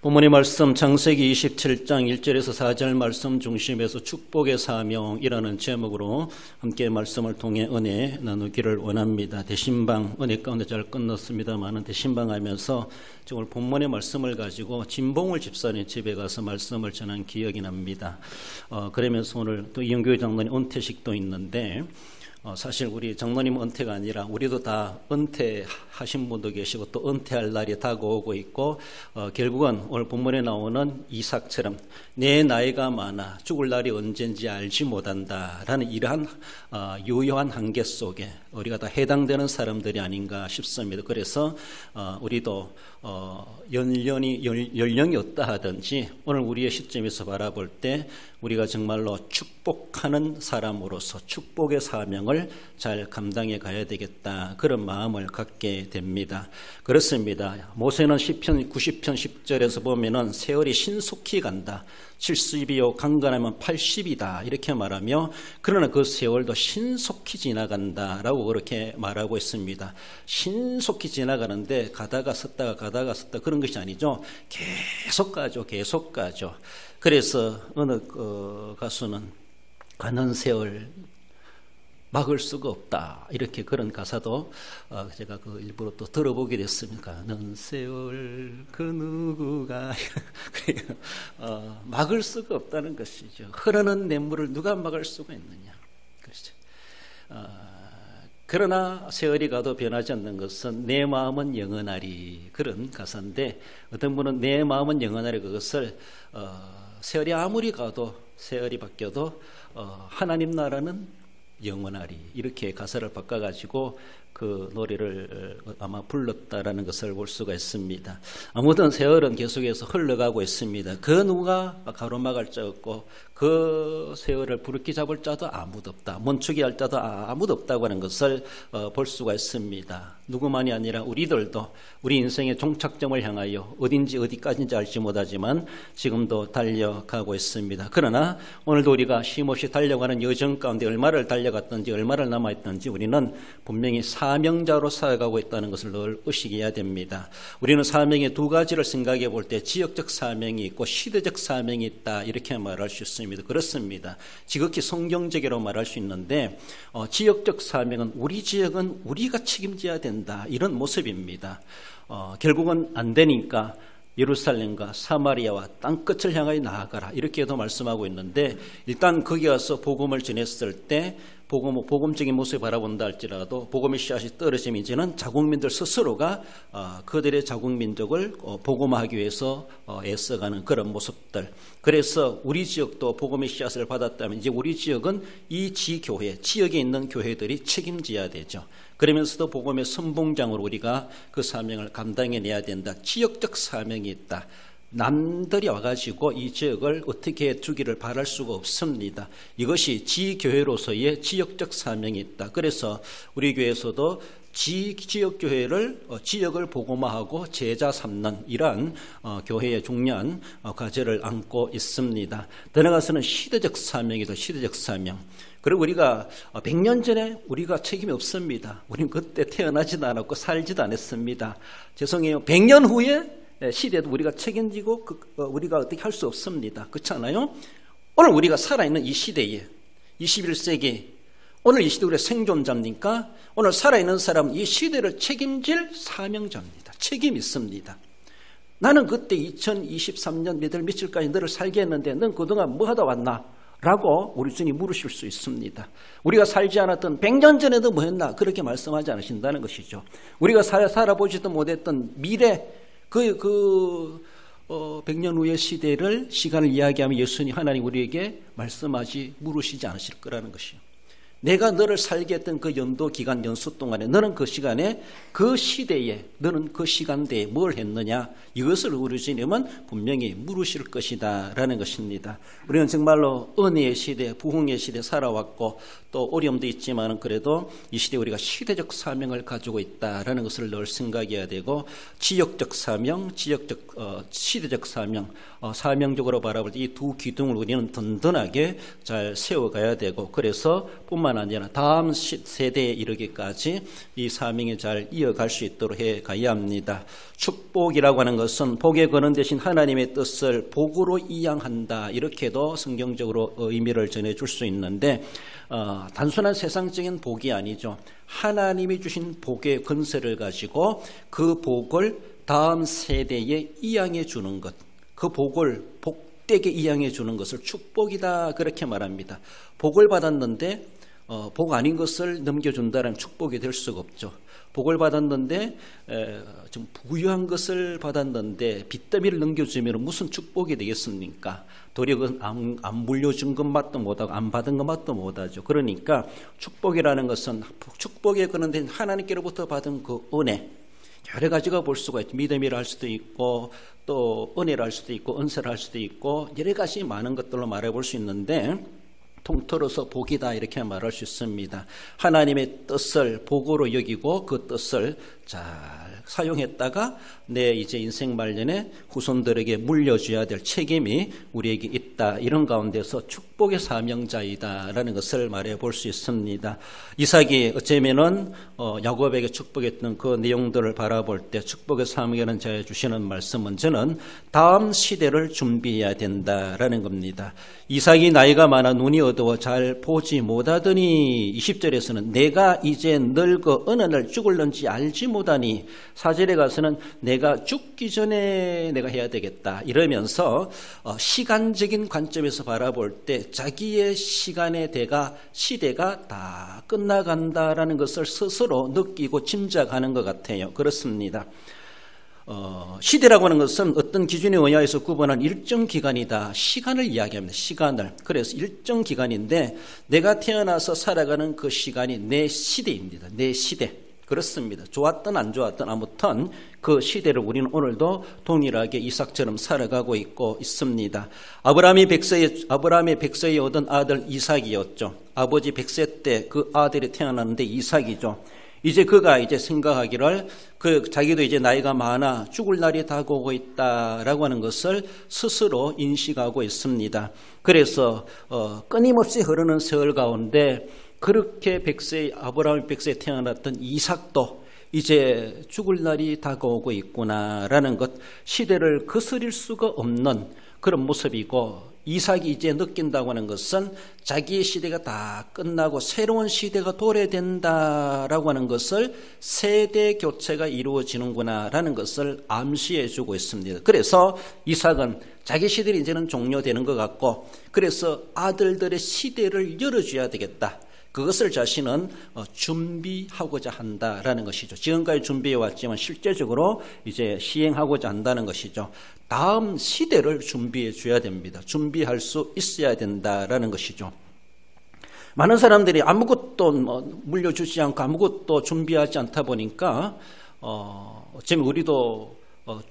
본문의 말씀 창세기 27장 1절에서 4절 말씀 중심에서 축복의 사명이라는 제목으로 함께 말씀을 통해 은혜 나누기를 원합니다. 대신방 은혜 가운데 잘 끝났습니다만 대신방 하면서 오늘 본문의 말씀을 가지고 진봉을 집사님 집에 가서 말씀을 전한 기억이 납니다. 그러면서 오늘 또 이영교회 장로님 은퇴식도 있는데 사실 우리 장로님 은퇴가 아니라 우리도 다 은퇴하신 분도 계시고 또 은퇴할 날이 다가오고 있고 결국은 오늘 본문에 나오는 이삭처럼 내 나이가 많아 죽을 날이 언젠지 알지 못한다라는 이러한 유효한 한계 속에 우리가 다 해당되는 사람들이 아닌가 싶습니다. 그래서 우리도 연령이 어떠 하든지 오늘 우리의 시점에서 바라볼 때 우리가 정말로 축복하는 사람으로서 축복의 사명을 잘 감당해 가야 되겠다, 그런 마음을 갖게 됩니다. 그렇습니다. 모세는 시편 90편 10절에서 보면은 세월이 신속히 간다, 70이요 강건하면 80이다 이렇게 말하며, 그러나 그 세월도 신속히 지나간다라고 그렇게 말하고 있습니다. 신속히 지나가는데 가다가 섰다가 그런 것이 아니죠. 계속 가죠. 그래서 어느 가수는 가는 세월 막을 수가 없다 이렇게 그런 가사도 제가 일부러 또 들어보게 됐습니다. 가는 세월 그 누구가 막을 수가 없다는 것이죠. 흐르는 냇물을 누가 막을 수가 있느냐. 그렇죠. 그러나 세월이 가도 변하지 않는 것은 내 마음은 영원하리, 그런 가사인데 어떤 분은 내 마음은 영원하리, 그것을 세월이 아무리 가도 세월이 바뀌어도 하나님 나라는 영원하리 이렇게 가사를 바꿔가지고 그 노래를 아마 불렀다라는 것을 볼 수가 있습니다. 아무튼 세월은 계속해서 흘러가고 있습니다. 그 누가 가로막을 자 없고 그 세월을 부르기 잡을 자도 아무도 없다, 멈추게 할 자도 아무도 없다고 하는 것을 볼 수가 있습니다. 누구만이 아니라 우리들도 우리 인생의 종착점을 향하여 어디까지인지 알지 못하지만 지금도 달려가고 있습니다. 그러나 오늘도 우리가 쉼없이 달려가는 여정 가운데 얼마를 달려갔든지 얼마를 남아있든지 우리는 분명히 사명자로 살아가고 있다는 것을 늘 의식해야 됩니다. 우리는 사명의 두 가지를 생각해 볼 때 지역적 사명이 있고 시대적 사명이 있다 이렇게 말할 수 있습니다. 그렇습니다. 지극히 성경적으로 말할 수 있는데 지역적 사명은 우리 지역은 우리가 책임져야 된다 이런 모습입니다. 결국은 안 되니까 예루살렘과 사마리아와 땅끝을 향하여 나아가라 이렇게도 말씀하고 있는데, 일단 거기 가서 복음을 전했을 때 복음적인 모습을 바라본다 할지라도 복음의 씨앗이 떨어지면 이제는 자국민들 스스로가 그들의 자국민족을 복음화하기 위해서 애써가는 그런 모습들. 그래서 우리 지역도 복음의 씨앗을 받았다면 이제 우리 지역은 이 지교회, 지역에 있는 교회들이 책임져야 되죠. 그러면서도 복음의 선봉장으로 우리가 그 사명을 감당해내야 된다. 지역적 사명이 있다. 남들이 와가지고 이 지역을 어떻게 해주기를 바랄 수가 없습니다. 이것이 지교회로서의 지역적 사명이 있다. 그래서 우리 교회에서도 지역교회를 지역을 복음화하고 제자 삼는 이러한 교회의 중요한 과제를 안고 있습니다. 더 나아가서는 시대적 사명이다. 시대적 사명. 그리고 우리가 100년 전에 우리가 책임이 없습니다. 우리는 그때 태어나지도 않았고 살지도 않았습니다. 죄송해요. 100년 후에 시대도 우리가 책임지고 우리가 어떻게 할 수 없습니다. 그렇잖아요. 오늘 우리가 살아있는 이 시대에 21세기 오늘 이 시대 우리가 생존자입니까? 오늘 살아있는 사람은 이 시대를 책임질 사명자입니다. 책임이 있습니다. 나는 그때 2023년 몇 월 며칠까지 너를 살게 했는데 넌 그동안 뭐 하다 왔나? 라고 우리 주님 물으실 수 있습니다. 우리가 살지 않았던 100년 전에도 뭐 했나? 그렇게 말씀하지 않으신다는 것이죠. 우리가 살아보지도 못했던 미래 100년 후의 시간을 이야기하면 예수님 하나님 우리에게 말씀하지 물으시지 않으실 거라는 것이요. 내가 너를 살게 했던 그 연도 기간 연수 동안에 너는 그 시간에 그 시대에 너는 그 시간대에 뭘 했느냐, 이것을 우리 주님은 분명히 물으실 것이다 라는 것입니다. 우리는 정말로 은혜의 시대, 부흥의 시대 살아왔고 또 어려움도 있지만 그래도 이 시대에 우리가 시대적 사명을 가지고 있다라는 것을 늘 생각해야 되고, 지역적 사명, 시대적 사명, 사명적으로 바라볼 때 이 두 기둥을 우리는 든든하게 잘 세워가야 되고, 그래서 뿐만 뿐만 아니라 다음 세대에 이르기까지 이 사명이 잘 이어갈 수 있도록 해 가야 합니다. 축복이라고 하는 것은 복에 거는 대신 하나님의 뜻을 복으로 이양한다, 이렇게도 성경적으로 의미를 전해줄 수 있는데 단순한 세상적인 복이 아니죠. 하나님이 주신 복의 권세를 가지고 그 복을 다음 세대에 이양해 주는 것, 그 복을 복되게 이양해 주는 것을 축복이다, 그렇게 말합니다. 복을 받았는데 복 아닌 것을 넘겨준다는 축복이 될 수가 없죠. 복을 받았는데 좀 부유한 것을 받았는데 빚더미를 넘겨주면 무슨 축복이 되겠습니까? 도리어 안 물려준 것맛도 못하고 안 받은 것맛도 못하죠. 그러니까 축복이라는 것은 축복에 그런데 하나님께로부터 받은 그 은혜, 여러 가지가 볼 수가 있죠. 믿음이라 할 수도 있고 또 은혜라 할 수도 있고 은사라 할 수도 있고 여러 가지 많은 것들로 말해볼 수 있는데 통틀어서 복이다, 이렇게 말할 수 있습니다. 하나님의 뜻을 복으로 여기고 그 뜻을 잘 사용했다가 내 이제 인생 말년에 후손들에게 물려줘야 될 책임이 우리에게 있다, 이런 가운데서 축복의 사명자이다라는 것을 말해 볼 수 있습니다. 이삭이 어쩌면은 야곱에게 축복했던 그 내용들을 바라볼 때 축복의 사명이라는 자에 주시는 말씀은 저는 다음 시대를 준비해야 된다라는 겁니다. 이삭이 나이가 많아 눈이 어두워 잘 보지 못하더니 20절에서는 내가 이제 늙어 어느 날 죽을는지 알지 못하니, 4절에 가서는 내가 죽기 전에 내가 해야 되겠다, 이러면서 시간적인 관점에서 바라볼 때 자기의 시간의 시대가 다 끝나간다라는 것을 스스로 느끼고 짐작하는 것 같아요. 그렇습니다. 시대라고 하는 것은 어떤 기준에 의하여서 구분한 일정 기간이다, 시간을 이야기합니다. 시간을. 그래서 일정 기간인데 내가 태어나서 살아가는 그 시간이 내 시대입니다. 내 시대. 그렇습니다. 좋았든 안 좋았든 아무튼 그 시대를 우리는 오늘도 동일하게 이삭처럼 살아가고 있습니다. 아브라함의 100세에 얻은 아들 이삭이었죠. 아버지 100세 때 그 아들이 태어났는데 이삭이죠. 이제 그가 생각하기를 자기도 이제 나이가 많아 죽을 날이 다가오고 있다라고 하는 것을 스스로 인식하고 있습니다. 그래서 끊임없이 흐르는 세월 가운데 그렇게 아브라함이 100세에 태어났던 이삭도 이제 죽을 날이 다가오고 있구나라는 것, 시대를 거스릴 수가 없는 그런 모습이고, 이삭이 이제 느낀다고 하는 것은 자기의 시대가 다 끝나고 새로운 시대가 도래된다라고 하는 것을, 세대 교체가 이루어지는구나라는 것을 암시해 주고 있습니다. 그래서 이삭은 자기 시대는 이제는 종료되는 것 같고, 그래서 아들들의 시대를 열어줘야 되겠다, 그것을 자신은 준비하고자 한다라는 것이죠. 지금까지 준비해 왔지만 실제적으로 이제 시행하고자 한다는 것이죠. 다음 시대를 준비해 줘야 됩니다. 준비할 수 있어야 된다라는 것이죠. 많은 사람들이 아무것도 물려주지 않고 아무것도 준비하지 않다 보니까 어쩌면 우리도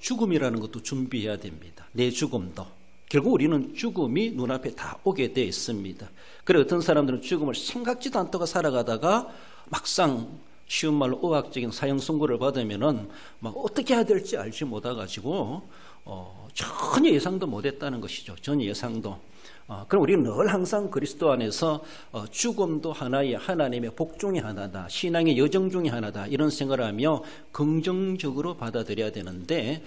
죽음이라는 것도 준비해야 됩니다. 내 죽음도. 결국 우리는 죽음이 눈앞에 다 오게 되어 있습니다. 그래 어떤 사람들은 죽음을 생각지도 않다가 살아가다가 막상 쉬운 말로 의학적인 사형 선고를 받으면은 막 어떻게 해야 될지 알지 못해가지고 전혀 예상도 못했다는 것이죠. 전혀 예상도. 그럼 우리는 늘 항상 그리스도 안에서 죽음도 하나의 하나님의 복 중의 하나다, 신앙의 여정 중의 하나다, 이런 생각을 하며 긍정적으로 받아들여야 되는데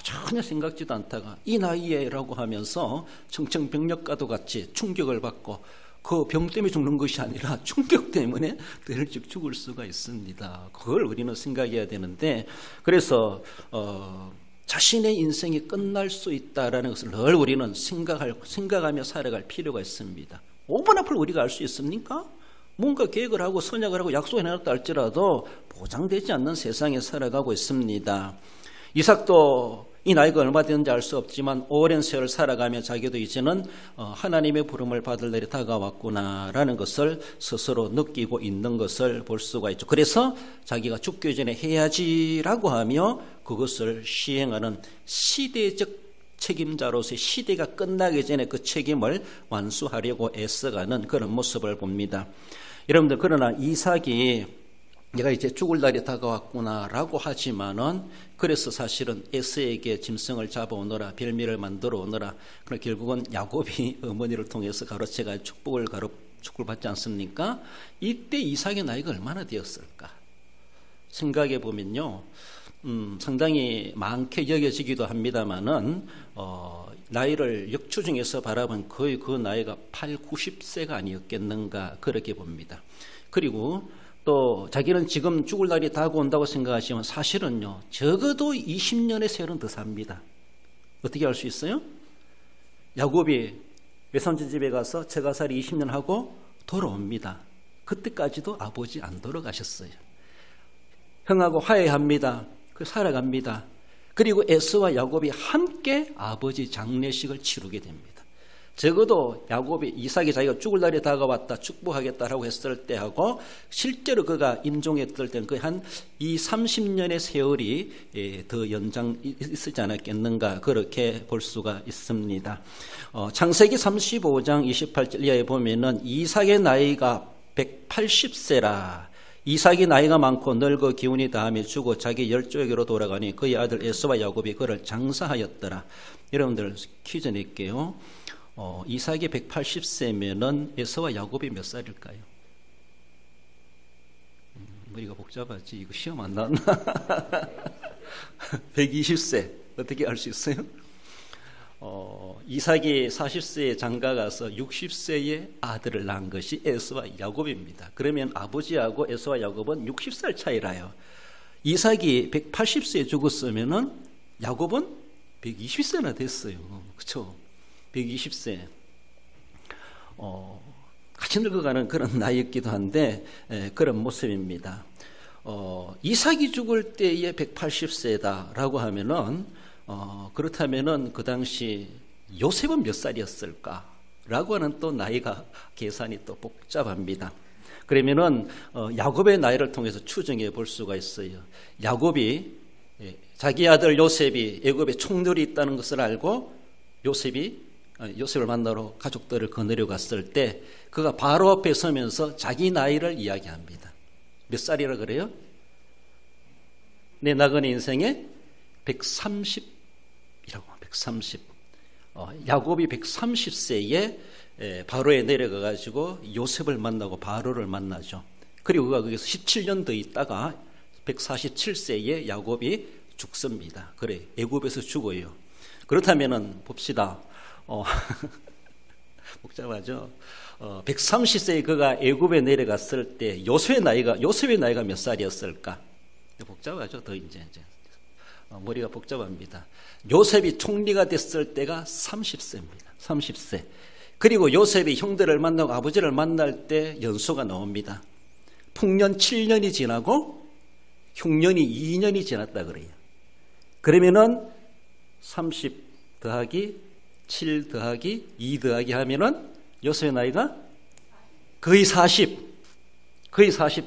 전혀 생각지도 않다가 이 나이에라고 하면서 청천벽력과도 같이 충격을 받고, 그 병 때문에 죽는 것이 아니라 충격 때문에 더 일찍 죽을 수가 있습니다. 그걸 우리는 생각해야 되는데, 그래서 자신의 인생이 끝날 수 있다라는 것을 늘 우리는 생각하며 살아갈 필요가 있습니다. 5분 앞을 우리가 알 수 있습니까? 뭔가 계획을 하고 선약을 하고 약속을 해놨다 할지라도 보장되지 않는 세상에 살아가고 있습니다. 이삭도 이 나이가 얼마 되는지 알 수 없지만 오랜 세월 살아가며 자기도 이제는 하나님의 부름을 받을 날이 다가왔구나라는 것을 스스로 느끼고 있는 것을 볼 수가 있죠. 그래서 자기가 죽기 전에 해야지라고 하며 그것을 시행하는 시대적 책임자로서의, 시대가 끝나기 전에 그 책임을 완수하려고 애써가는 그런 모습을 봅니다. 여러분들, 그러나 이삭이 내가 이제 죽을 날이 다가왔구나라고 하지만은, 그래서 사실은 에서에게 짐승을 잡아오너라, 별미를 만들어 오너라. 그러나 결국은 야곱이 어머니를 통해서 가로채가 축복을 축복을 받지 않습니까? 이때 이삭의 나이가 얼마나 되었을까? 생각해 보면요, 상당히 많게 여겨지기도 합니다만은 나이를 역추중에서 바라보면 거의 그 나이가 8, 90세가 아니었겠는가 그렇게 봅니다. 그리고 또 자기는 지금 죽을 날이 다가온다고 생각하시면 사실은요, 적어도 20년의 세월은 더 삽니다. 어떻게 알 수 있어요? 야곱이 외삼촌 집에 가서 처가살이 20년 하고 돌아옵니다. 그때까지도 아버지 안 돌아가셨어요. 형하고 화해합니다. 살아갑니다. 그리고 에서와 야곱이 함께 아버지 장례식을 치르게 됩니다. 적어도 야곱이 이삭이 자기가 죽을 날이 다가왔다 축복하겠다라고 했을 때하고 실제로 그가 임종했을 때는 거의 한 30년의 세월이 더 연장 있지 않았겠는가 그렇게 볼 수가 있습니다. 창세기 35장 28절 이하에 보면은 이삭의 나이가 180세라 이삭이 나이가 많고 늙어 기운이 다하며 죽어 자기 열조에게로 돌아가니 그의 아들 에서와 야곱이 그를 장사하였더라. 여러분들 퀴즈 낼게요. 이삭이 180세면은 에서와 야곱이 몇 살일까요? 머리가 복잡하지. 이거 시험 안 나왔나? 120세. 어떻게 알 수 있어요? 이삭이 40세에 장가가서 60세의 아들을 낳은 것이 에서와 야곱입니다. 그러면 아버지하고 에서와 야곱은 60살 차이라요. 이삭이 180세에 죽었으면은 야곱은 120세나 됐어요. 그렇죠? 120세. 같이 늙어가는 그런 나이였기도 한데 그런 모습입니다. 이삭이 죽을 때에 180세다라고 하면은 그렇다면은 그 당시 요셉은 몇 살이었을까라고 하는 또 나이가 계산이 또 복잡합니다. 그러면은 야곱의 나이를 통해서 추정해 볼 수가 있어요. 야곱이 자기 아들 요셉이 애굽에 총들이 있다는 것을 알고 요셉을 만나러 가족들을 거느려 갔을 때 그가 바로 앞에 서면서 자기 나이를 이야기합니다. 몇 살이라 그래요? 내 나그네 인생에 130이라고 130. 야곱이 130세에 바로에 내려가 가지고 요셉을 만나고 바로를 만나죠. 그리고 그가 거기서 17년 더 있다가 147세에 야곱이 죽습니다. 그래, 애굽에서 죽어요. 그렇다면은 봅시다. 복잡하죠. 130세에 그가 애굽에 내려갔을 때 요셉의 나이가 몇 살이었을까? 복잡하죠. 더 이제 머리가 복잡합니다. 요셉이 총리가 됐을 때가 30세입니다. 30세. 그리고 요셉이 형들을 만나고 아버지를 만날 때 연수가 나옵니다. 풍년 7년이 지나고 흉년이 2년이 지났다 그래요. 그러면은 30 더하기 7 더하기 2 더하기 하면은 요셉의 나이가 거의 40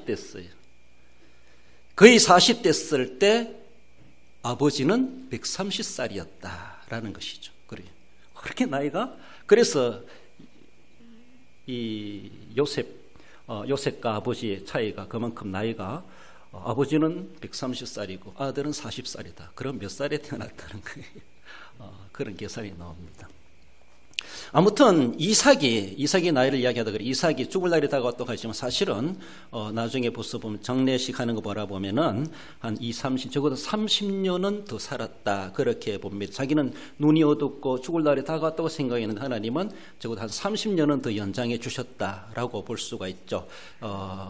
됐어요. 거의 40 됐을 때 아버지는 130살이었다라는 것이죠. 그래요. 그렇게 나이가, 그래서 이 요셉과 아버지의 차이가 그만큼 나이가, 아버지는 130살이고 아들은 40살이다. 그럼 몇 살에 태어났다는 거예요. 그런 계산이 나옵니다. 아무튼 이삭이 나이를 이야기하다 그래. 이삭이 죽을 날이 다가왔다고 하지만 사실은 나중에 벌써 보면 장례식 하는 거 보면은 한 30, 적어도 30년은 더 살았다 그렇게 봅니다. 자기는 눈이 어둡고 죽을 날이 다가왔다고 생각했는데 하나님은 적어도 한 30년은 더 연장해 주셨다라고 볼 수가 있죠.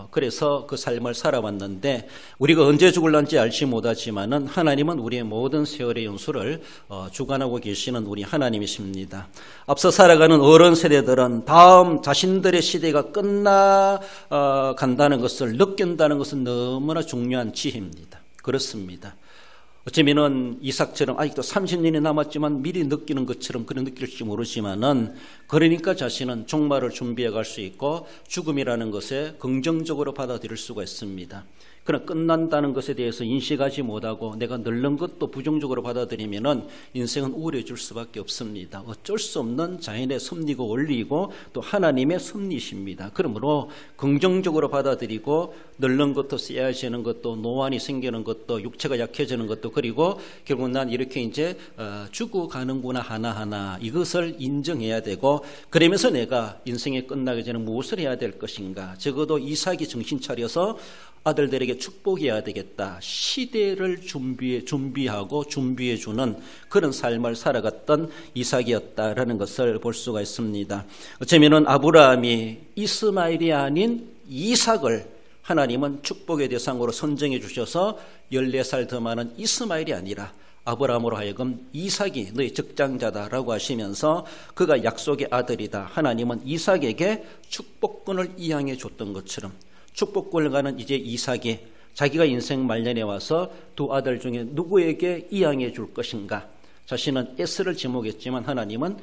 그래서 그 삶을 살아왔는데 우리가 언제 죽을 날지 알지 못하지만은 하나님은 우리의 모든 세월의 연수를 주관하고 계시는 우리 하나님이십니다. 앞서 살아가는 어른 세대들은 다음 자신들의 시대가 끝나간다는 것을 느낀다는 것은 너무나 중요한 지혜입니다. 그렇습니다. 어쩌면은 이삭처럼 아직도 30년이 남았지만 미리 느끼는 것처럼 그런 느낄지 모르지만은 그러니까 자신은 종말을 준비해 갈 수 있고 죽음이라는 것에 긍정적으로 받아들일 수가 있습니다. 그러나 끝난다는 것에 대해서 인식하지 못하고 내가 늙는 것도 부정적으로 받아들이면은 인생은 우울해질 수밖에 없습니다. 어쩔 수 없는 자연의 섭리고 원리이고 또 하나님의 섭리십니다. 그러므로 긍정적으로 받아들이고 늙는 것도 쎄해지는 것도 노안이 생기는 것도 육체가 약해지는 것도 그리고 결국 난 이렇게 이제 죽어가는구나 하나하나 이것을 인정해야 되고 그러면서 내가 인생이 끝나기 전에 무엇을 해야 될 것인가. 적어도 이삭이 정신 차려서 아들들에게 축복해야 되겠다. 시대를 준비하고 준비해주는 그런 삶을 살아갔던 이삭이었다라는 것을 볼 수가 있습니다. 어쩌면은 아브라함이 이스마엘이 아닌 이삭을 하나님은 축복의 대상으로 선정해 주셔서 14살 더 많은 이스마엘이 아니라 아브라함으로 하여금 이삭이 너의 적장자다라고 하시면서 그가 약속의 아들이다. 하나님은 이삭에게 축복권을 이양해 줬던 것처럼 축복권을 가는 이제 이삭이 자기가 인생 말년에 와서 두 아들 중에 누구에게 이양해 줄 것인가. 자신은 에스를 지목했지만 하나님은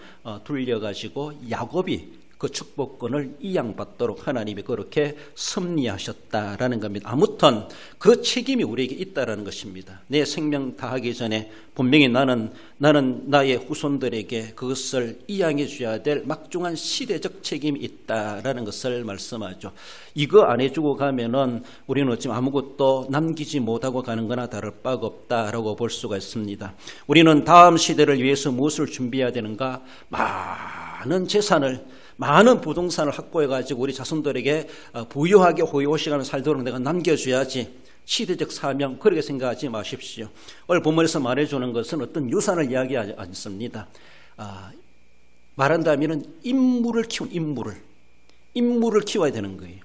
돌려가지고 야곱이 그 축복권을 이양받도록 하나님이 그렇게 섭리하셨다라는 겁니다. 아무튼 그 책임이 우리에게 있다라는 것입니다. 내 생명 다하기 전에 분명히 나는 나의 후손들에게 그것을 이양해 줘야 될 막중한 시대적 책임이 있다라는 것을 말씀하죠. 이거 안 해주고 가면은 우리는 어찌 아무것도 남기지 못하고 가는 거나 다를 바가 없다라고 볼 수가 있습니다. 우리는 다음 시대를 위해서 무엇을 준비해야 되는가? 많은 재산을 많은 부동산을 확보해가지고 우리 자손들에게 부유하게 호요 시간을 살도록 내가 남겨줘야지. 시대적 사명 그렇게 생각하지 마십시오. 오늘 본문에서 말해주는 것은 어떤 유산을 이야기하지 않습니다. 말한다면 인물을 키워야 되는 거예요.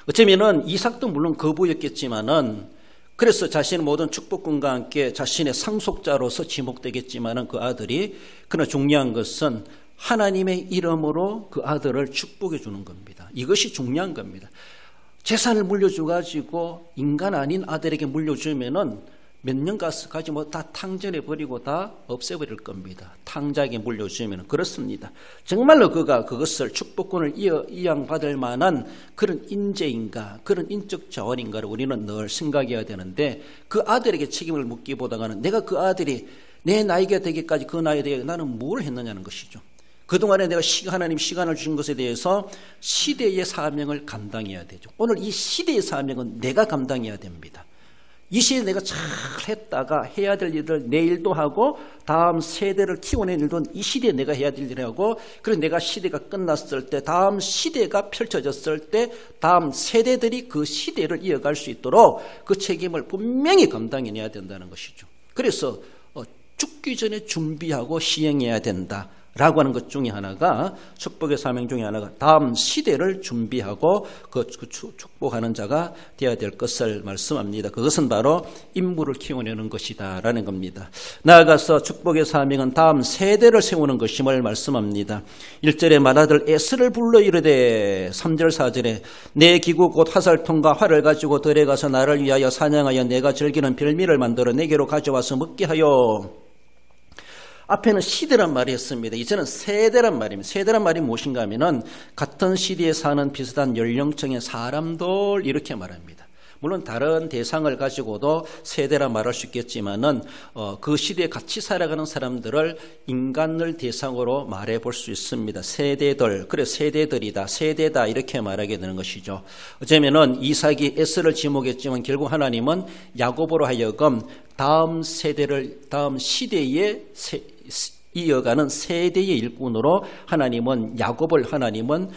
어쩌면은 이삭도 물론 거부였겠지만은 그래서 자신의 모든 축복권과 함께 자신의 상속자로서 지목되겠지만은 그 아들이 그러나 중요한 것은 하나님의 이름으로 그 아들을 축복해 주는 겁니다. 이것이 중요한 겁니다. 재산을 물려줘가지고 인간 아닌 아들에게 물려주면은 몇 년 가지 뭐 다 탕전해 버리고 다 없애버릴 겁니다. 탕자에게 물려주면 그렇습니다. 정말로 그가 그것을 축복권을 이양받을 만한 그런 인재인가, 그런 인적 자원인가를 우리는 늘 생각해야 되는데 그 아들에게 책임을 묻기보다는 내가 그 아들이 내 나이가 되기까지 그 나이에 대해 나는 뭘 했느냐는 것이죠. 그동안에 내가 하나님 시간을 주신 것에 대해서 시대의 사명을 감당해야 되죠. 오늘 이 시대의 사명은 내가 감당해야 됩니다. 이 시대에 내가 잘 했다가 해야 될 일을 내일도 하고 다음 세대를 키워낸 일도 이 시대에 내가 해야 될 일을 하고 그리고 내가 시대가 끝났을 때 다음 시대가 펼쳐졌을 때 다음 세대들이 그 시대를 이어갈 수 있도록 그 책임을 분명히 감당해내야 된다는 것이죠. 그래서 죽기 전에 준비하고 시행해야 된다. 라고 하는 것 중에 하나가 축복의 사명 중에 하나가 다음 시대를 준비하고 그 축복하는 자가 되어야 될 것을 말씀합니다. 그것은 바로 인물을 키워내는 것이다 라는 겁니다. 나아가서 축복의 사명은 다음 세대를 세우는 것임을 말씀합니다. 1절에 맏아들 에스를 불러 이르되 3절 4절에 내 기구 곧 화살통과 활을 가지고 들에 가서 나를 위하여 사냥하여 내가 즐기는 별미를 만들어 내게로 가져와서 먹게 하여. 앞에는 시대란 말이 있습니다. 이제는 세대란 말입니다. 세대란 말이 무엇인가 하면은 같은 시대에 사는 비슷한 연령층의 사람들 이렇게 말합니다. 물론 다른 대상을 가지고도 세대라 말할 수 있겠지만은 그 시대에 같이 살아가는 사람들을 인간을 대상으로 말해 볼 수 있습니다. 세대들, 그래 세대들이다, 세대다 이렇게 말하게 되는 것이죠. 어쩌면은 이삭이 에스를 지목했지만 결국 하나님은 야곱으로 하여금 다음 세대를 다음 시대에 이어가는 세대의 일꾼으로 야곱을 하나님은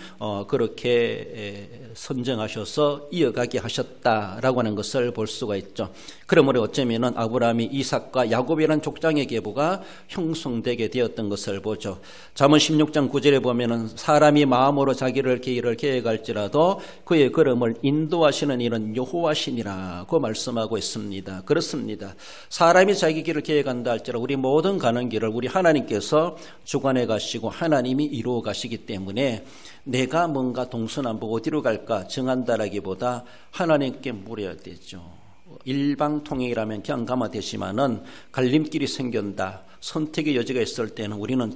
그렇게 선정하셔서 이어가게 하셨다라고 하는 것을 볼 수가 있죠. 그러므로 어쩌면은 아브라함이 이삭과 야곱이라는 족장의 계보가 형성되게 되었던 것을 보죠. 잠언 16장 9절에 보면은 사람이 마음으로 자기를 길을 계획할지라도 그의 걸음을 인도하시는 이는 여호와시니라고 말씀하고 있습니다. 그렇습니다. 사람이 자기 길을 계획한다 할지라도 우리 모든 가는 길을 우리 하나님께서 주관해 가시고 하나님이 이루어 가시기 때문에 내가 뭔가 동서남북 어디로 갈까 정한다라기보다 하나님께 물어야 되죠. 일방통행이라면 그냥 가면 되지만은 갈림길이 생긴다. 선택의 여지가 있을 때는 우리는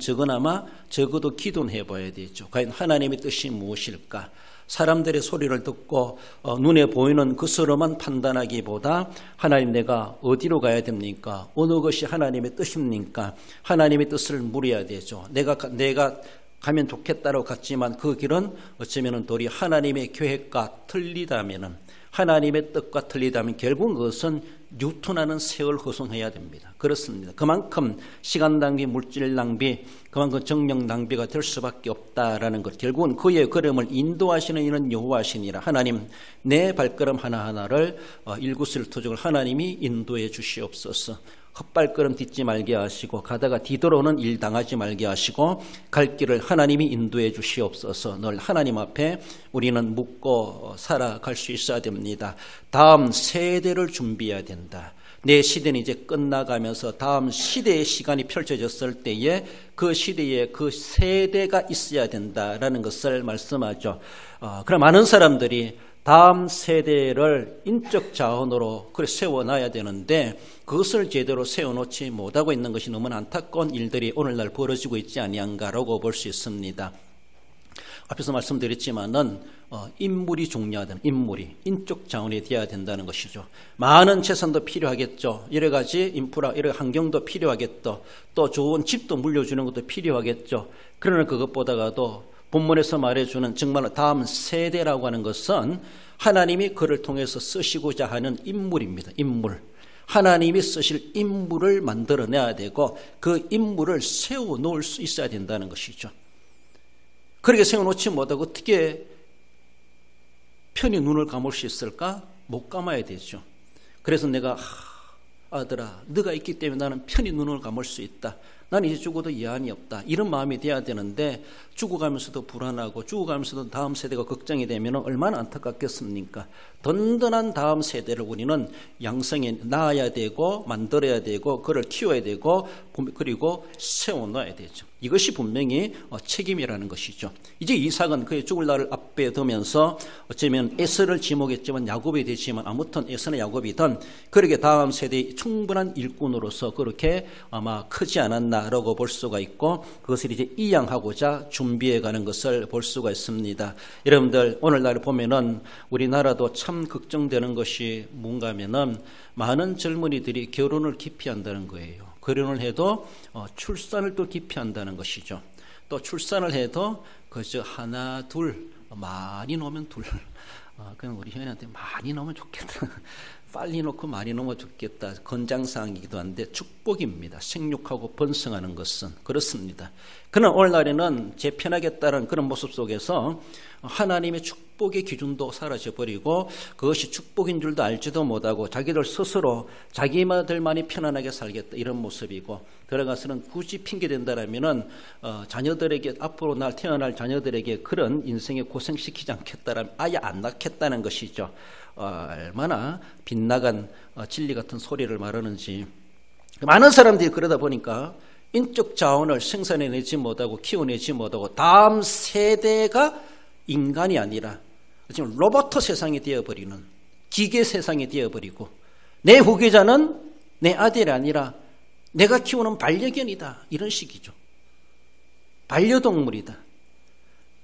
적어도 기도는 해봐야 되죠. 과연 하나님의 뜻이 무엇일까? 사람들의 소리를 듣고 눈에 보이는 것으로만 판단하기보다 하나님 내가 어디로 가야 됩니까? 어느 것이 하나님의 뜻입니까? 하나님의 뜻을 물어야 되죠. 내가 가면 좋겠다고 갔지만 그 길은 어쩌면 도리 하나님의 계획과 틀리다면, 하나님의 뜻과 틀리다면 결국 그것은 유턴하는 세월 허송해야 됩니다. 그렇습니다. 그만큼 시간 낭비, 물질 낭비, 그만큼 정력 낭비가 될 수밖에 없다라는 것. 결국은 그의 걸음을 인도하시는 이는 여호와시니라. 하나님 내 발걸음 하나하나를 일구실투족을 하나님이 인도해 주시옵소서. 헛발걸음 딛지 말게 하시고 가다가 뒤돌아오는 일 당하지 말게 하시고 갈 길을 하나님이 인도해 주시옵소서. 늘 하나님 앞에 우리는 묻고 살아갈 수 있어야 됩니다. 다음 세대를 준비해야 된다. 내 시대는 이제 끝나가면서 다음 시대의 시간이 펼쳐졌을 때에 그 시대에 그 세대가 있어야 된다라는 것을 말씀하죠. 그럼 많은 사람들이 다음 세대를 인적 자원으로 세워놔야 되는데 그것을 제대로 세워놓지 못하고 있는 것이 너무나 안타까운 일들이 오늘날 벌어지고 있지 아니한가라고 볼 수 있습니다. 앞에서 말씀드렸지만은 인물이 중요하다는, 인적 자원이 되어야 된다는 것이죠. 많은 재산도 필요하겠죠. 여러 가지 인프라, 여러 환경도 필요하겠죠. 또 좋은 집도 물려주는 것도 필요하겠죠. 그러나 그것보다도 본문에서 말해주는 정말 다음 세대라고 하는 것은 하나님이 그를 통해서 쓰시고자 하는 인물입니다. 인물. 하나님이 쓰실 인물을 만들어내야 되고 그 인물을 세워놓을 수 있어야 된다는 것이죠. 그렇게 세워놓지 못하고 어떻게 편히 눈을 감을 수 있을까? 못 감아야 되죠. 그래서 내가 아들아 네가 있기 때문에 나는 편히 눈을 감을 수 있다. 나는 이제 죽어도 이한이 없다. 이런 마음이 돼야 되는데 죽어가면서도 불안하고 죽어가면서도 다음 세대가 걱정이 되면 얼마나 안타깝겠습니까? 든든한 다음 세대를 우리는 양성해 낳아야 되고 만들어야 되고 그를 키워야 되고 그리고 세워놔야 되죠. 이것이 분명히 책임이라는 것이죠. 이제 이삭은 그의 죽을 날을 앞에 두면서 어쩌면 에서를 지목했지만 야곱이 되지만 아무튼 에서나 야곱이든 그렇게 다음 세대의 충분한 일꾼으로서 그렇게 아마 크지 않았나라고 볼 수가 있고 그것을 이제 이양하고자 준비해가는 것을 볼 수가 있습니다. 여러분들 오늘날 보면은 우리나라도 참 걱정되는 것이 뭔가 하면은 많은 젊은이들이 결혼을 기피한다는 거예요. 결혼을 해도 출산을 또 기피한다는 것이죠. 또 출산을 해도 그저 하나 둘 많이 놓으면 둘. 그냥 우리 현이한테 많이 놓으면 좋겠다. 빨리 놓고 많이 놓으면 좋겠다. 건장사항이기도 한데 축복입니다. 생육하고 번성하는 것은 그렇습니다. 그러나 오늘날에는 제 편하게 따른 그런 모습 속에서 하나님의 축복의 기준도 사라져버리고 그것이 축복인 줄도 알지도 못하고 자기들 스스로 자기들만이 편안하게 살겠다 이런 모습이고 들어가서는 굳이 핑계댄다라면은 자녀들에게 앞으로 태어날 자녀들에게 그런 인생에 고생시키지 않겠다라면 아예 안 낳겠다는 것이죠. 얼마나 빗나간 진리 같은 소리를 말하는지. 많은 사람들이 그러다 보니까 인적 자원을 생산해내지 못하고 키워내지 못하고 다음 세대가 인간이 아니라 지금 로봇 세상이 되어버리는 기계 세상이 되어버리고 내 후계자는 내 아들이 아니라 내가 키우는 반려견이다 이런 식이죠. 반려동물이다.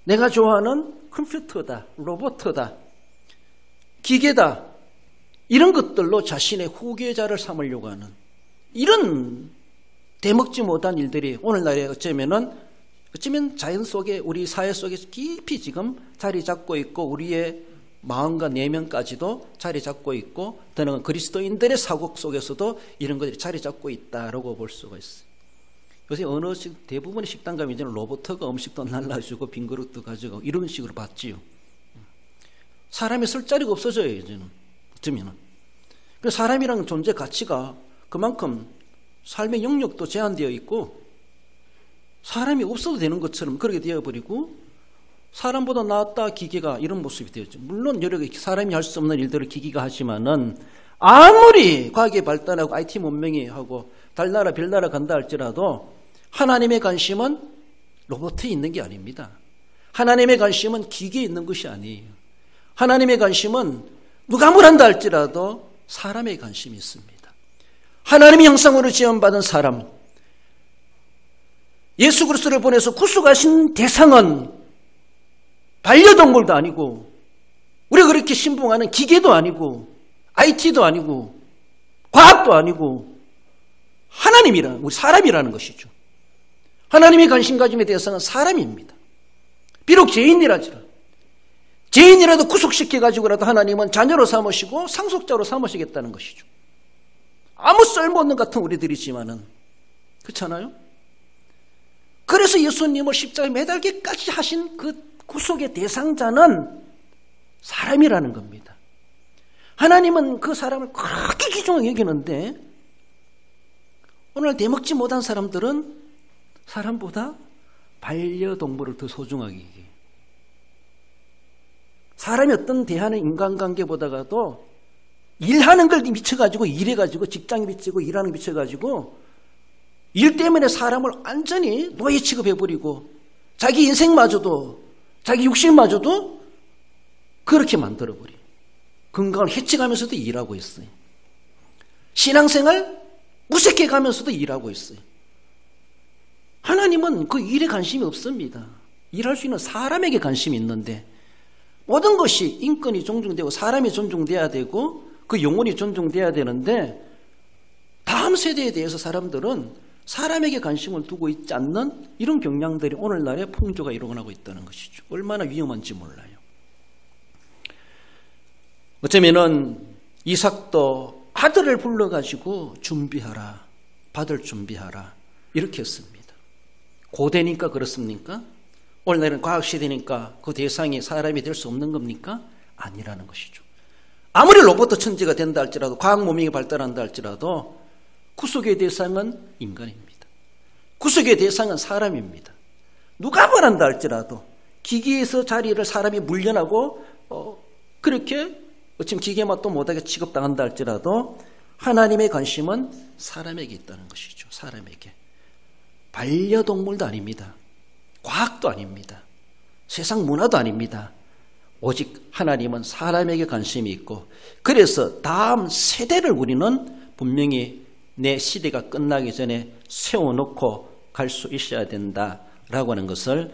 내가 좋아하는 컴퓨터다, 로봇이다, 기계다 이런 것들로 자신의 후계자를 삼으려고 하는 이런 대먹지 못한 일들이 오늘날에 어쩌면 자연 속에 우리 사회 속에 깊이 지금 자리 잡고 있고 우리의 마음과 내면까지도 자리 잡고 있고 또는 그리스도인들의 사고 속에서도 이런 것들이 자리 잡고 있다라고 볼 수가 있어요. 요새 어느 대부분의 식당 가면 이제는 로봇가 음식도 날라주고 빈 그릇도 가지고 이런 식으로 받지요. 사람이 쓸 자리가 없어져요 이제는 어쩌면은. 그래서 사람이라는 존재 가치가 그만큼 삶의 영역도 제한되어 있고 사람이 없어도 되는 것처럼 그렇게 되어버리고 사람보다 낫다 기계가 이런 모습이 되었죠. 물론 여러 사람이 할 수 없는 일들을 기계가 하지만은 아무리 과학이 발달하고 IT 문명이 하고 달나라 별나라 간다 할지라도 하나님의 관심은 로봇에 있는 게 아닙니다. 하나님의 관심은 기계에 있는 것이 아니에요. 하나님의 관심은 누가 뭘 한다 할지라도 사람의 관심이 있습니다. 하나님의 형상으로 지음받은 사람, 예수 그리스도를 보내서 구속하신 대상은 반려동물도 아니고 우리가 그렇게 신봉하는 기계도 아니고 IT도 아니고 과학도 아니고 우리 사람이라는 것이죠. 하나님의 관심 가짐의 대상은 사람입니다. 비록 죄인이라도 구속시켜가지고라도 하나님은 자녀로 삼으시고 상속자로 삼으시겠다는 것이죠. 아무 쓸모없는 같은 우리들이지만은 그렇잖아요? 그래서 예수님을 십자가에 매달기까지 하신 그 구속의 대상자는 사람이라는 겁니다. 하나님은 그 사람을 그렇게 귀중하게 여기는데 오늘 대먹지 못한 사람들은 사람보다 반려동물을 더 소중하게 여겨요. 사람이 어떤 대하는 인간관계보다도 일하는 걸 미쳐가지고 일해가지고 직장에 미치고 일하는 게 미쳐가지고 일 때문에 사람을 완전히 노예 취급해버리고 자기 인생마저도 자기 육신마저도 그렇게 만들어버려요. 건강을 해치가면서도 일하고 있어요. 신앙생활 무색해가면서도 일하고 있어요. 하나님은 그 일에 관심이 없습니다. 일할 수 있는 사람에게 관심이 있는데 모든 것이 인권이 존중되고 사람이 존중돼야 되고 그 영혼이 존중돼야 되는데 다음 세대에 대해서 사람들은 사람에게 관심을 두고 있지 않는 이런 경향들이 오늘날의 풍조가 일어나고 있다는 것이죠. 얼마나 위험한지 몰라요. 어쩌면은 이삭도 아들을 불러가지고 준비하라, 받을 준비하라 이렇게 했습니다. 고대니까 그렇습니까? 오늘날은 과학시대니까 그 대상이 사람이 될 수 없는 겁니까? 아니라는 것이죠. 아무리 로봇 천지가 된다 할지라도 과학 문명이 발달한다 할지라도 구속의 대상은 인간입니다. 구속의 대상은 사람입니다. 누가 말한다 할지라도 기계에서 자리를 사람이 물려나고 그렇게 어찌면 기계 맛도 못하게 취급당한다 할지라도 하나님의 관심은 사람에게 있다는 것이죠. 사람에게. 반려동물도 아닙니다. 과학도 아닙니다. 세상 문화도 아닙니다. 오직 하나님은 사람에게 관심이 있고 그래서 다음 세대를 우리는 분명히 내 시대가 끝나기 전에 세워놓고 갈 수 있어야 된다라고 하는 것을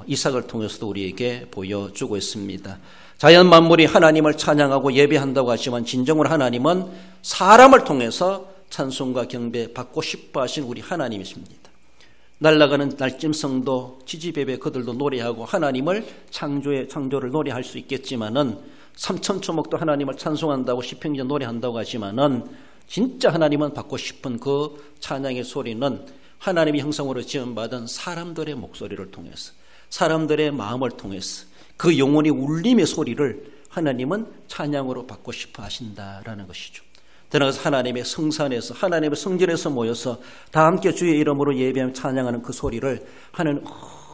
이삭을 통해서도 우리에게 보여주고 있습니다. 자연 만물이 하나님을 찬양하고 예배한다고 하지만 진정으로 하나님은 사람을 통해서 찬송과 경배 받고 싶어 하신 우리 하나님이십니다. 날아가는 날짐승도 지지배배 그들도 노래하고 하나님을 창조를 노래할 수 있겠지만은 삼천초목도 하나님을 찬송한다고 시편기도 노래한다고 하지만은 진짜 하나님은 받고 싶은 그 찬양의 소리는 하나님의 형상으로 지음받은 사람들의 목소리를 통해서 사람들의 마음을 통해서 그 영혼의 울림의 소리를 하나님은 찬양으로 받고 싶어 하신다라는 것이죠. 들어가서 하나님의 성산에서 하나님의 성전에서 모여서 다 함께 주의 이름으로 예배하며 찬양하는 그 소리를 하나님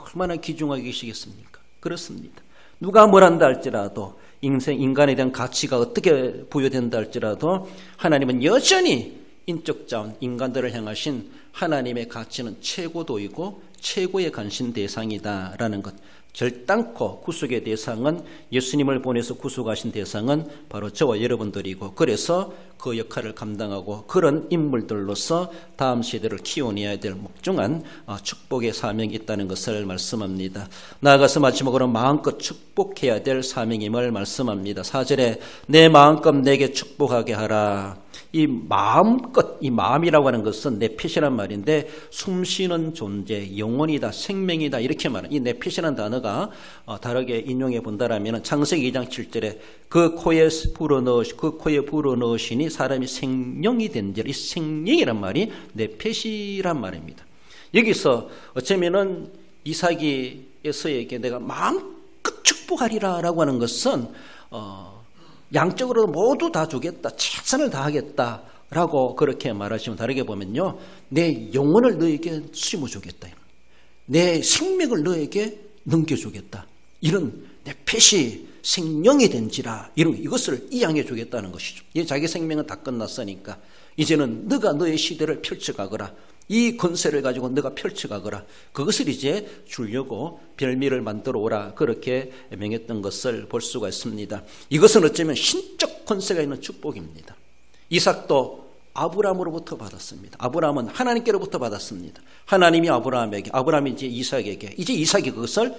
얼마나 귀중하게 계시겠습니까? 그렇습니다. 누가 뭘 한다 할지라도 인간에 대한 가치가 어떻게 부여된다 할지라도 하나님은 여전히 인적 자원 인간들을 향하신 하나님의 가치는 최고도이고 최고의 관심 대상이다라는 것. 절단코 구속의 대상은 예수님을 보내서 구속하신 대상은 바로 저와 여러분들이고 그래서 그 역할을 감당하고 그런 인물들로서 다음 세대를 키워내야 될 목중한 축복의 사명이 있다는 것을 말씀합니다. 나아가서 마지막으로 마음껏 축복해야 될 사명임을 말씀합니다. 4절에 내 마음껏 내게 축복하게 하라. 이 마음껏, 이 마음이라고 하는 것은 네핏이란 말인데 숨쉬는 존재, 영혼이다, 생명이다 이렇게 말하는 이 네핏이라는 단어가 다르게 인용해 본다라면 창세기 2장 7절에 그 코에 불어넣으시니 사람이 생명이 된지라. 이 생명이란 말이 네핏이란 말입니다. 여기서 어쩌면은 이삭이 에서에게 내가 마음껏 축복하리라라고 하는 것은 양적으로 모두 다 주겠다, 최선을 다하겠다라고 그렇게 말하시면 다르게 보면요, 내 영혼을 너에게 심어주겠다, 내 생명을 너에게 넘겨주겠다, 이런 내 펫이 생명이 된지라 이것을 이양해 주겠다는 것이죠. 자기 생명은 다 끝났으니까 이제는 너가 너의 시대를 펼쳐가거라, 이 권세를 가지고 너가 펼쳐가거라, 그것을 이제 주려고 별미를 만들어 오라, 그렇게 명했던 것을 볼 수가 있습니다. 이것은 어쩌면 신적 권세가 있는 축복입니다. 이삭도 아브라함으로부터 받았습니다. 아브라함은 하나님께로부터 받았습니다. 하나님이 아브라함에게, 아브라함이 이제 이삭에게, 이제 이삭이 그것을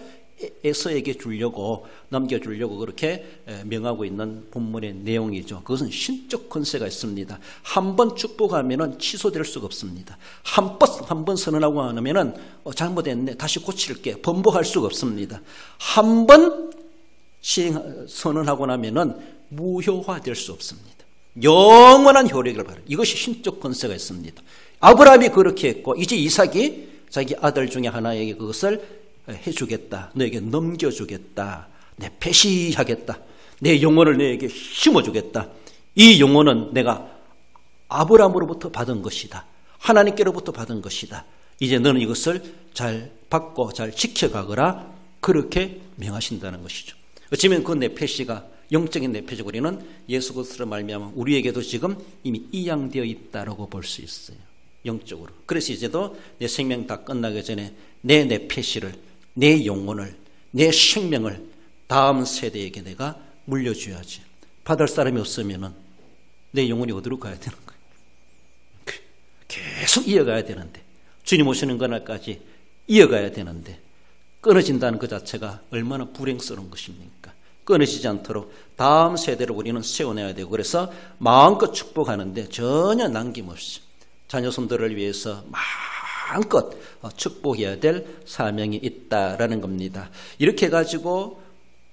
에서에게 주려고 넘겨주려고 그렇게 명하고 있는 본문의 내용이죠. 그것은 신적 권세가 있습니다. 한 번 축복하면은 취소될 수가 없습니다. 한 번 선언하고 하면은 잘못했네, 다시 고칠게, 번복할 수가 없습니다. 한 번 선언하고 나면은 무효화될 수 없습니다. 영원한 효력을 발휘. 이것이 신적 권세가 있습니다. 아브라함이 그렇게 했고, 이제 이삭이 자기 아들 중에 하나에게 그것을 해주겠다, 너에게 넘겨주겠다, 내 배시하겠다, 내 영혼을 너에게 심어주겠다. 이 영혼은 내가 아브라함으로부터 받은 것이다, 하나님께로부터 받은 것이다. 이제 너는 이것을 잘 받고 잘 지켜가거라, 그렇게 명하신다는 것이죠. 어쩌면 그 내패시가 영적인 내패적 우리는 예수 그리스도로 말미암아 우리에게도 지금 이미 이양되어 있다라고 볼 수 있어요. 영적으로. 그래서 이제도 내 생명 다 끝나기 전에 내 내패시를, 내 영혼을, 내 생명을 다음 세대에게 내가 물려줘야지. 받을 사람이 없으면은 내 영혼이 어디로 가야 되는 거예요? 계속 이어가야 되는데, 주님 오시는 그날까지 이어가야 되는데 끊어진다는 그 자체가 얼마나 불행스러운 것입니까? 끊어지지 않도록 다음 세대를 우리는 세워내야 되고, 그래서 마음껏 축복하는데 전혀 남김없이 자녀손들을 위해서 마음껏 축복해야 될 사명이 있다라는 겁니다. 이렇게 해가지고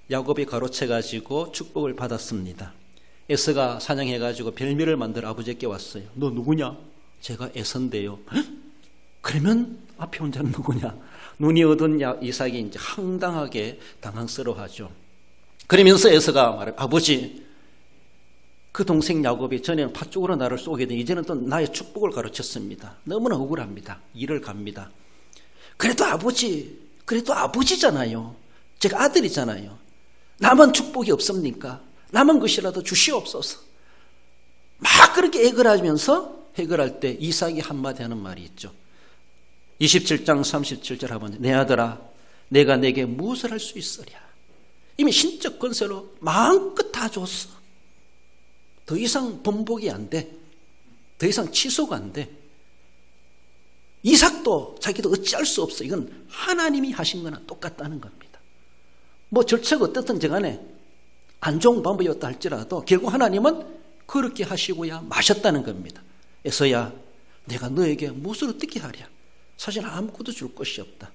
야곱이 가로채가지고 축복을 받았습니다. 에서가 사냥해가지고 별미를 만들어 아버지께 왔어요. 너 누구냐? 제가 에서인데요. 그러면 앞에 혼자는 누구냐? 눈이 어두운 이삭이 이제 황당하게 당황스러워하죠. 그러면서 에서가 말해요. 아버지, 그 동생 야곱이 전에는 팥죽으로 나를 쏘게 되니 이제는 또 나의 축복을 가르쳤습니다. 너무나 억울합니다. 일을 갑니다. 그래도 아버지잖아요. 제가 아들이잖아요. 남은 축복이 없습니까? 남은 것이라도 주시옵소서. 막 그렇게 애걸하면서 해결할 때 이삭이 한마디 하는 말이 있죠. 27장 37절 하면, 내 아들아, 내가 내게 무엇을 할 수 있으랴. 이미 신적 권세로 마음껏 다 줬어. 더 이상 번복이 안 돼. 더 이상 취소가 안 돼. 이삭도 자기도 어찌할 수 없어. 이건 하나님이 하신 거나 똑같다는 겁니다. 뭐 절차가 어떻든 간에 안 좋은 방법이었다 할지라도 결국 하나님은 그렇게 하시고야 마셨다는 겁니다. 에서야, 내가 너에게 무엇을 어떻게 하랴. 사실 아무것도 줄 것이 없다.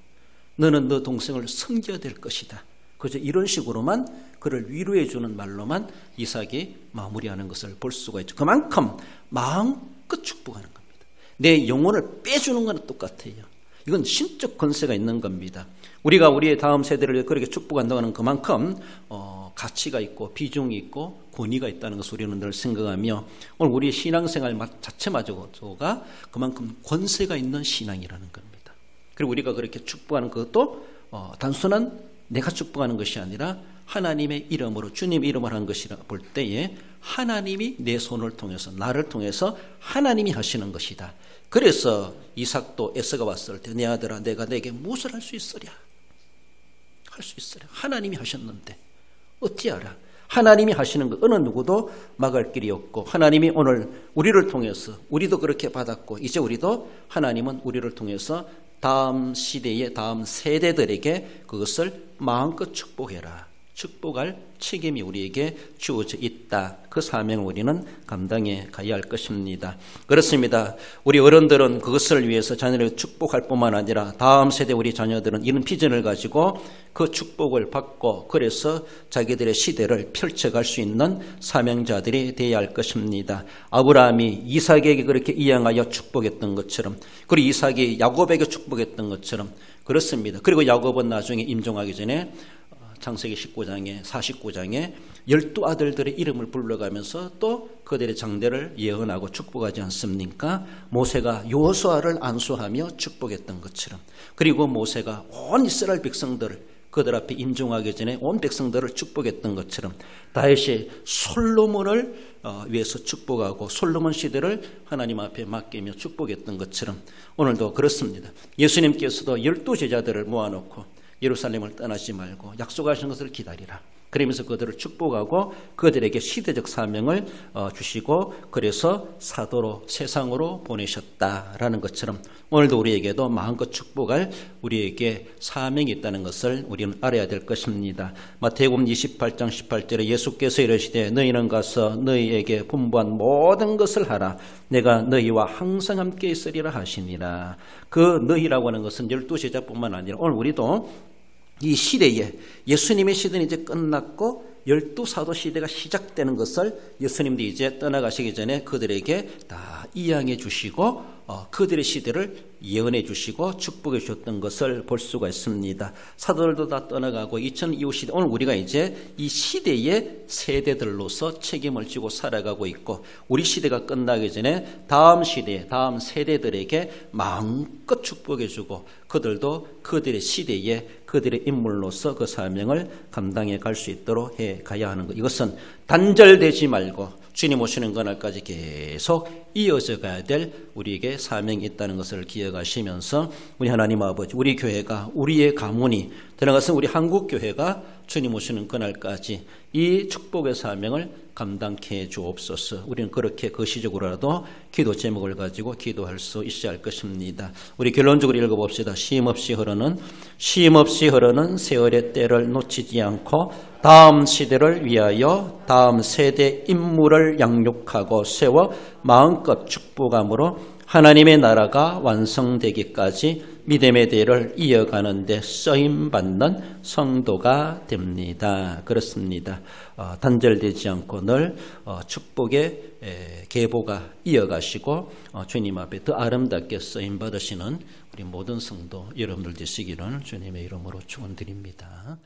너는 너 동생을 섬겨야 될 것이다. 그저 이런 식으로만 그를 위로해 주는 말로만 이삭이 마무리하는 것을 볼 수가 있죠. 그만큼 마음껏 축복하는 겁니다. 내 영혼을 빼주는 건 똑같아요. 이건 신적 권세가 있는 겁니다. 우리가 우리의 다음 세대를 그렇게 축복한다고 하는 그만큼 가치가 있고 비중이 있고 권위가 있다는 것을 우리는 늘 생각하며, 오늘 우리의 신앙생활 자체마저가 그만큼 권세가 있는 신앙이라는 겁니다. 그리고 우리가 그렇게 축복하는 것도 단순한 내가 축복하는 것이 아니라 하나님의 이름으로, 주님 이름을 한 것이라 볼 때에 하나님이 내 손을 통해서, 나를 통해서 하나님이 하시는 것이다. 그래서 이삭도 에서가 왔을 때, 내 아들아, 내가 내게 무엇을 할 수 있으랴. 할 수 있으랴. 하나님이 하셨는데 어찌 알아. 하나님이 하시는 것 어느 누구도 막을 길이 없고, 하나님이 오늘 우리를 통해서, 우리도 그렇게 받았고, 이제 우리도 하나님은 우리를 통해서 다음 시대의 다음 세대들에게 그것을 마음껏 축복해라. 축복할 책임이 우리에게 주어져 있다. 그 사명을 우리는 감당해 가야 할 것입니다. 그렇습니다. 우리 어른들은 그것을 위해서 자녀를 축복할 뿐만 아니라 다음 세대 우리 자녀들은 이런 비전을 가지고 그 축복을 받고, 그래서 자기들의 시대를 펼쳐갈 수 있는 사명자들이 되어야 할 것입니다. 아브라함이 이삭에게 그렇게 이양하여 축복했던 것처럼, 그리고 이삭이 야곱에게 축복했던 것처럼 그렇습니다. 그리고 야곱은 나중에 임종하기 전에 창세기 19장에 49장에 12아들들의 이름을 불러가면서 또 그들의 장대를 예언하고 축복하지 않습니까? 모세가 여호수아를 안수하며 축복했던 것처럼, 그리고 모세가 온 이스라엘 백성들을 그들 앞에 임종하기 전에 온 백성들을 축복했던 것처럼, 다윗이 솔로몬을 위해서 축복하고 솔로몬 시대를 하나님 앞에 맡기며 축복했던 것처럼 오늘도 그렇습니다. 예수님께서도 12 제자들을 모아놓고 예루살렘을 떠나지 말고 약속하신 것을 기다리라. 그러면서 그들을 축복하고 그들에게 시대적 사명을 주시고 그래서 사도로 세상으로 보내셨다라는 것처럼 오늘도 우리에게도 마음껏 축복할 우리에게 사명이 있다는 것을 우리는 알아야 될 것입니다. 마태복음 28장 18절에 예수께서 이르시되 너희는 가서 너희에게 분부한 모든 것을 하라. 내가 너희와 항상 함께 있으리라 하시니라. 그 너희라고 하는 것은 12제자뿐만 아니라 오늘 우리도 이 시대에 예수님의 시대는 이제 끝났고 12사도 시대가 시작되는 것을 예수님도 이제 떠나가시기 전에 그들에게 다 이양해 주시고 그들의 시대를 예언해 주시고 축복해 주셨던 것을 볼 수가 있습니다. 사도들도 다 떠나가고 2000 이후 시대, 오늘 우리가 이제 이 시대의 세대들로서 책임을 지고 살아가고 있고 우리 시대가 끝나기 전에 다음 시대, 다음 세대들에게 마음껏 축복해 주고 그들도 그들의 시대에 그들의 인물로서 그 사명을 감당해 갈 수 있도록 해 가야 하는 것. 이것은 단절되지 말고 주님 오시는 그날까지 계속 이어져 가야 될 우리에게 사명이 있다는 것을 기억하시면서 우리 하나님 아버지, 우리 교회가, 우리의 가문이, 들어가서 우리 한국교회가 주님 오시는 그날까지 이 축복의 사명을 감당케 해 주옵소서. 우리는 그렇게 거시적으로라도 기도 제목을 가지고 기도할 수 있어야 할 것입니다. 우리 결론적으로 읽어봅시다. 쉼없이 흐르는 세월의 때를 놓치지 않고 다음 시대를 위하여 다음 세대 인물을 양육하고 세워 마음껏 축복함으로 하나님의 나라가 완성되기까지 믿음의 대를 이어가는 데 쓰임받는 성도가 됩니다. 그렇습니다. 단절되지 않고 늘 축복의 계보가 이어가시고 주님 앞에 더 아름답게 쓰임받으시는 우리 모든 성도 여러분들 되시기를 주님의 이름으로 축원드립니다.